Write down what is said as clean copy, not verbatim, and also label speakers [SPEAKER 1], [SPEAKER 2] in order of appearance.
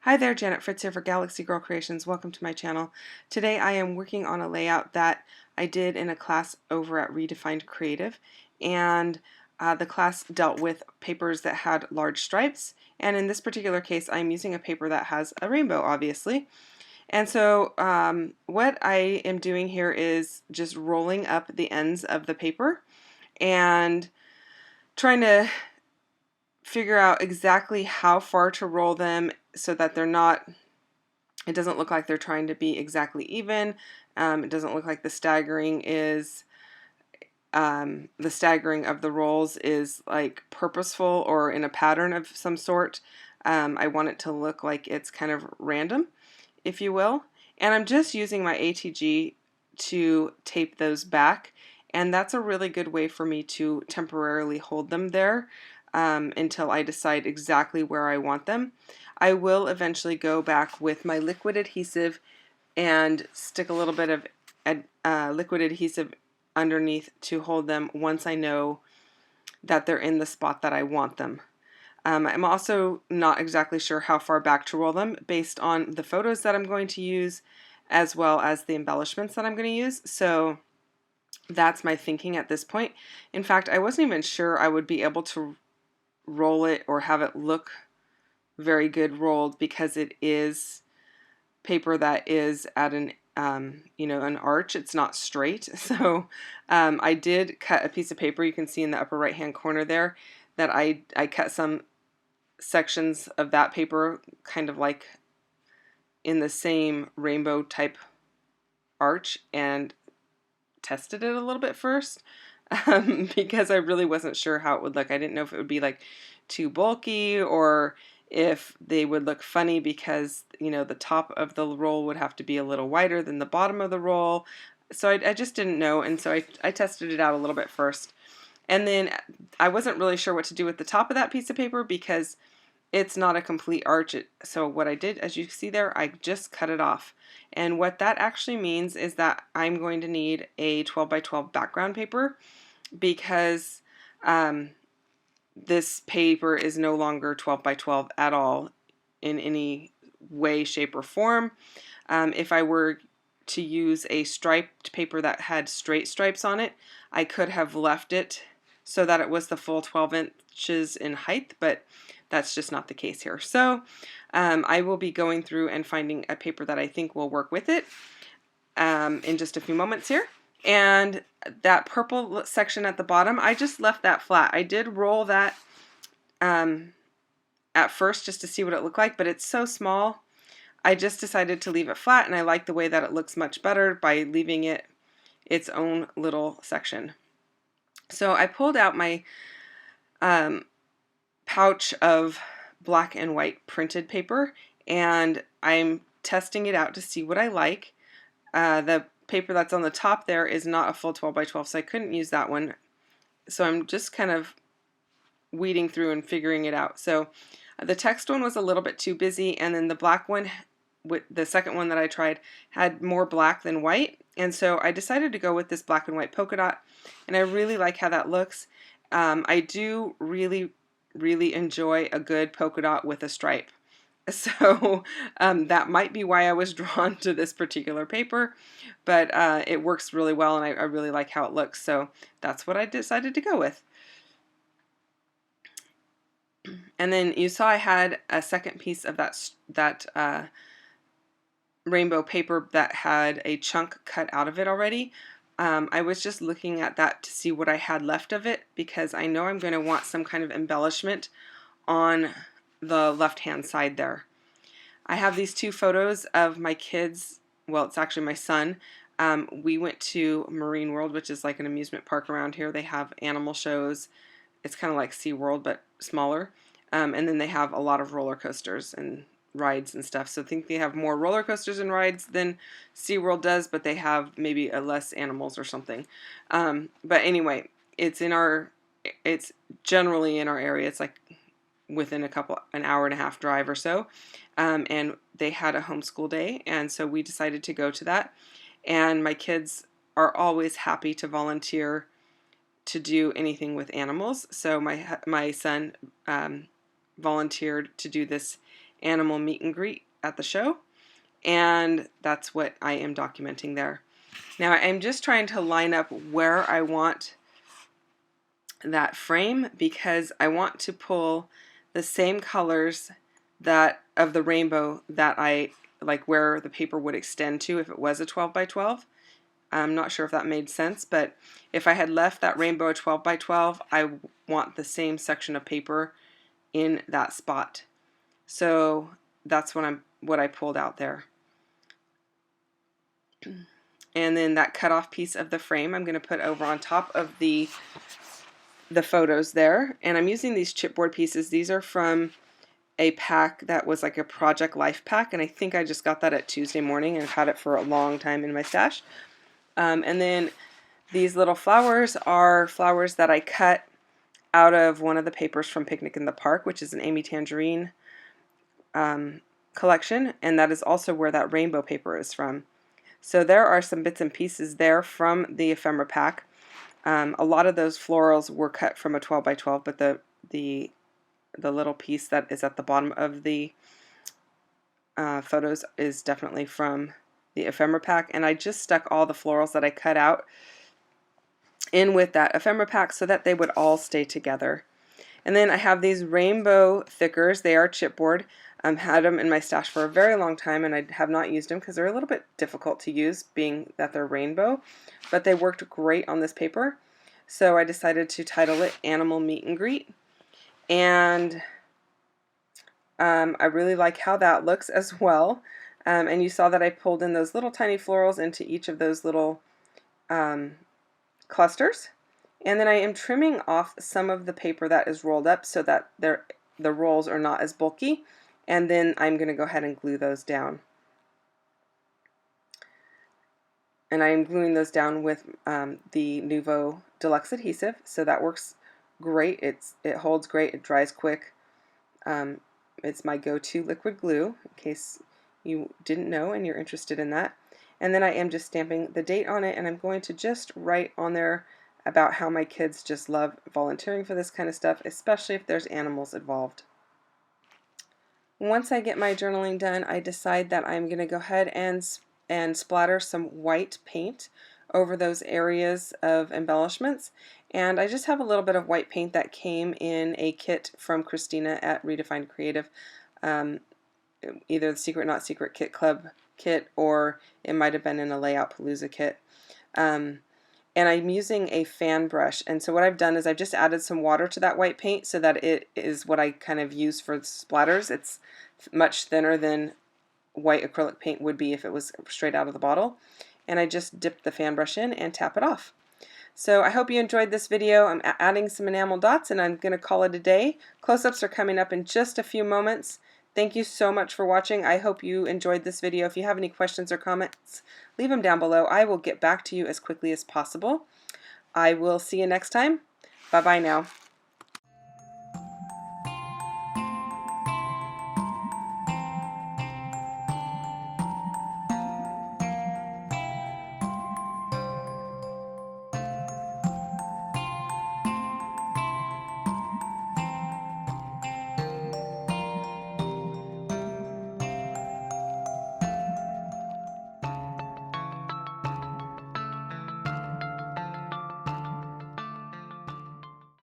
[SPEAKER 1] Hi there, Janet Fritz here for Galaxy Girl Creations. Welcome to my channel. Today I am working on a layout that I did in a class over at Redefined Creative, and the class dealt with papers that had large stripes, and in this particular case I'm using a paper that has a rainbow, obviously. And so what I am doing here is just rolling up the ends of the paper and trying to figure out exactly how far to roll them so that it doesn't look like they're trying to be exactly even. It doesn't look like the staggering of the rolls is like purposeful or in a pattern of some sort. I want it to look like it's kind of random, if you will. And I'm just using my ATG to tape those back, and that's a really good way for me to temporarily hold them there until I decide exactly where I want them. I will eventually go back with my liquid adhesive and stick a little bit of liquid adhesive underneath to hold them once I know that they're in the spot that I want them. I'm also not exactly sure how far back to roll them based on the photos that I'm going to use as well as the embellishments that I'm going to use. So that's my thinking at this point. In fact, I wasn't even sure I would be able to roll it or have it look very good rolled because it is paper that is at an an arch. It's not straight. So I did cut a piece of paper. You can see in the upper right hand corner there that I cut some sections of that paper kind of like in the same rainbow type arch and tested it a little bit first because I really wasn't sure how it would look. I didn't know if it would be like too bulky or if they would look funny because, the top of the roll would have to be a little wider than the bottom of the roll. So I just didn't know, and so I tested it out a little bit first. And then I wasn't really sure what to do with the top of that piece of paper because it's not a complete arch. So what I did, as you see there, I just cut it off. And what that actually means is that I'm going to need a 12 by 12 background paper because this paper is no longer 12 by 12 at all in any way, shape, or form. If I were to use a striped paper that had straight stripes on it, I could have left it so that it was the full 12 inches in height, but that's just not the case here. So I will be going through and finding a paper that I think will work with it in just a few moments here. And that purple section at the bottom, I just left that flat. I did roll that at first just to see what it looked like, but it's so small. I just decided to leave it flat, and I like the way that it looks much better by leaving it its own little section. So I pulled out my pouch of black and white printed paper, and I'm testing it out to see what I like. The paper that's on the top there is not a full 12 by 12, so I couldn't use that one. So I'm just kind of weeding through and figuring it out. So the text one was a little bit too busy, and then the black one, with the second one that I tried, had more black than white, and so I decided to go with this black and white polka dot, and I really like how that looks. I do really enjoy a good polka dot with a stripe. So that might be why I was drawn to this particular paper, but it works really well, and I really like how it looks, so that's what I decided to go with. And then you saw I had a second piece of that rainbow paper that had a chunk cut out of it already. I was just looking at that to see what I had left of it because I know I'm going to want some kind of embellishment on the left hand side there. I have these two photos of my kids. Well, it's actually my son. We went to Marine World, which is like an amusement park around here. They have animal shows. It's kind of like SeaWorld, but smaller. And then they have a lot of roller coasters and rides and stuff. So I think they have more roller coasters and rides than SeaWorld does, but they have maybe less animals or something. But anyway, it's generally in our area. It's like within an hour and a half drive or so. And they had a homeschool day, and so we decided to go to that. And my kids are always happy to volunteer to do anything with animals. So my son volunteered to do this animal meet and greet at the show, and that's what I am documenting there. Now I'm just trying to line up where I want that frame because I want to pull the same colors that of the rainbow that I like, where the paper would extend to if it was a 12 by 12. I'm not sure if that made sense, but if I had left that rainbow a 12 by 12, I want the same section of paper in that spot. So that's what I pulled out there. And then that cut off piece of the frame I'm going to put over on top of the photos there. And I'm using these chipboard pieces. These are from a pack that was like a Project Life pack, and I think I just got that at Tuesday morning and I've had it for a long time in my stash. And then these little flowers are flowers that I cut out of one of the papers from Picnic in the Park, which is an Amy Tangerine collection, and that is also where that rainbow paper is from. So there are some bits and pieces there from the ephemera pack. A lot of those florals were cut from a 12 by 12, but the little piece that is at the bottom of the photos is definitely from the ephemera pack, and I just stuck all the florals that I cut out in with that ephemera pack so that they would all stay together. And then I have these rainbow thickers. They are chipboard. Had them in my stash for a very long time, and I have not used them because they're a little bit difficult to use, being that they're rainbow, but they worked great on this paper. So I decided to title it Animal Meet and Greet, and I really like how that looks as well. And you saw that I pulled in those little tiny florals into each of those little clusters. And then I am trimming off some of the paper that is rolled up so that the rolls are not as bulky. And then I'm going to go ahead and glue those down. And I am gluing those down with the Nuvo Deluxe adhesive, so that works great. It holds great, it dries quick. It's my go-to liquid glue, in case you didn't know and you're interested in that. And then I am just stamping the date on it, and I'm going to just write on there about how my kids just love volunteering for this kind of stuff, especially if there's animals involved. Once I get my journaling done, I decide that I'm going to go ahead and splatter some white paint over those areas of embellishments. And I just have a little bit of white paint that came in a kit from Christina at Redefined Creative, either the Secret Not Secret Kit Club kit, or it might have been in a Layout Palooza kit. And I'm using a fan brush, and so what I've done is I've just added some water to that white paint so that it is what I kind of use for splatters. It's much thinner than white acrylic paint would be if it was straight out of the bottle. And I just dip the fan brush in and tap it off. So I hope you enjoyed this video. I'm adding some enamel dots and I'm going to call it a day. Close-ups are coming up in just a few moments. Thank you so much for watching. I hope you enjoyed this video. If you have any questions or comments, leave them down below. I will get back to you as quickly as possible. I will see you next time. Bye-bye now.